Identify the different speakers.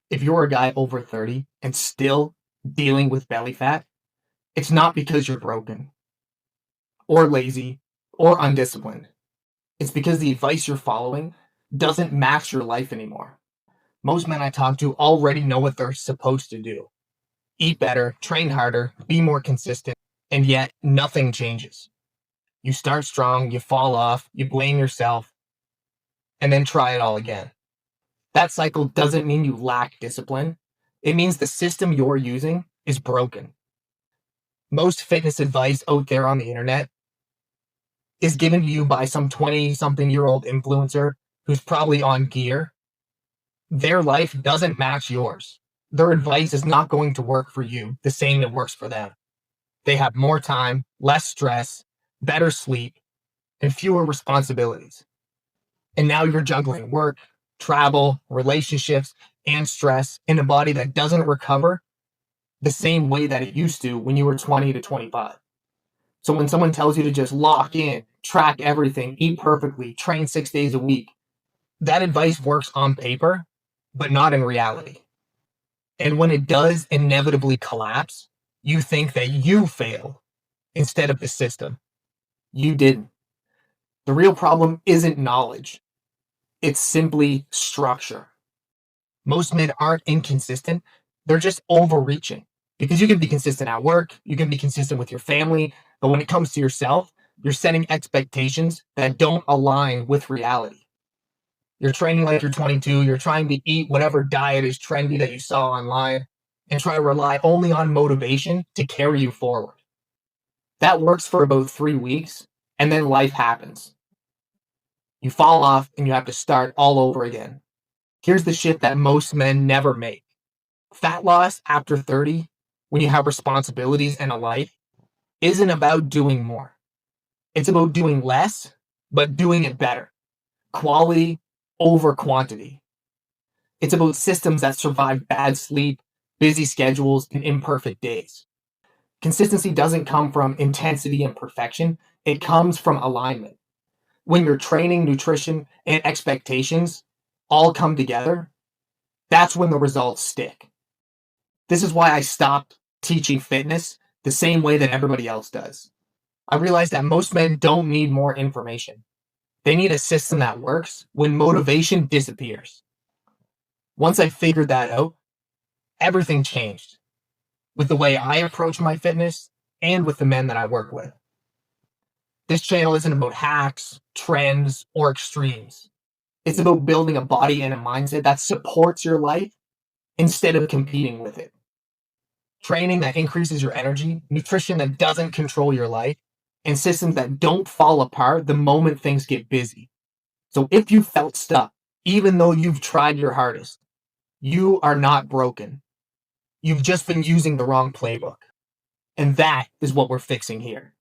Speaker 1: If you're a guy over 30 and still dealing with belly fat, it's not because you're broken or lazy or undisciplined. It's because the advice you're following doesn't match your life anymore. Most men I talk to already know what they're supposed to do: eat better, train harder, be more consistent, and yet nothing changes. You start strong, you fall off, you blame yourself, and then try it all again. That cycle doesn't mean you lack discipline. It means the system you're using is broken. Most fitness advice out there on the internet is given to you by some 20-something-year-old influencer who's probably on gear. Their life doesn't match yours. Their advice is not going to work for you the same that works for them. They have more time, less stress, better sleep, and fewer responsibilities. And now you're juggling work, travel, relationships, and stress in a body that doesn't recover the same way that it used to when you were 20 to 25. So when someone tells you to just lock in, track everything, eat perfectly, train 6 days a week, that advice works on paper, but not in reality. And when it does inevitably collapse, you think that you failed instead of the system. You didn't. The real problem isn't knowledge. It's simply structure. Most men aren't inconsistent. They're just overreaching. Because you can be consistent at work, you can be consistent with your family, but when it comes to yourself, you're setting expectations that don't align with reality. You're training like you're 22, you're trying to eat whatever diet is trendy that you saw online, and try to rely only on motivation to carry you forward. That works for about 3 weeks, and then life happens. You fall off and you have to start all over again. Here's the shit that most men never make. Fat loss after 30, when you have responsibilities and a life, isn't about doing more. It's about doing less, but doing it better. Quality over quantity. It's about systems that survive bad sleep, busy schedules, and imperfect days. Consistency doesn't come from intensity and perfection. It comes from alignment. When your training, nutrition, and expectations all come together, that's when the results stick. This is why I stopped teaching fitness the same way that everybody else does. I realized that most men don't need more information. They need a system that works when motivation disappears. Once I figured that out, everything changed with the way I approach my fitness and with the men that I work with. This channel isn't about hacks, trends, or extremes. It's about building a body and a mindset that supports your life instead of competing with it. Training that increases your energy, nutrition that doesn't control your life, and systems that don't fall apart the moment things get busy. So if you felt stuck, even though you've tried your hardest, you are not broken. You've just been using the wrong playbook. And that is what we're fixing here.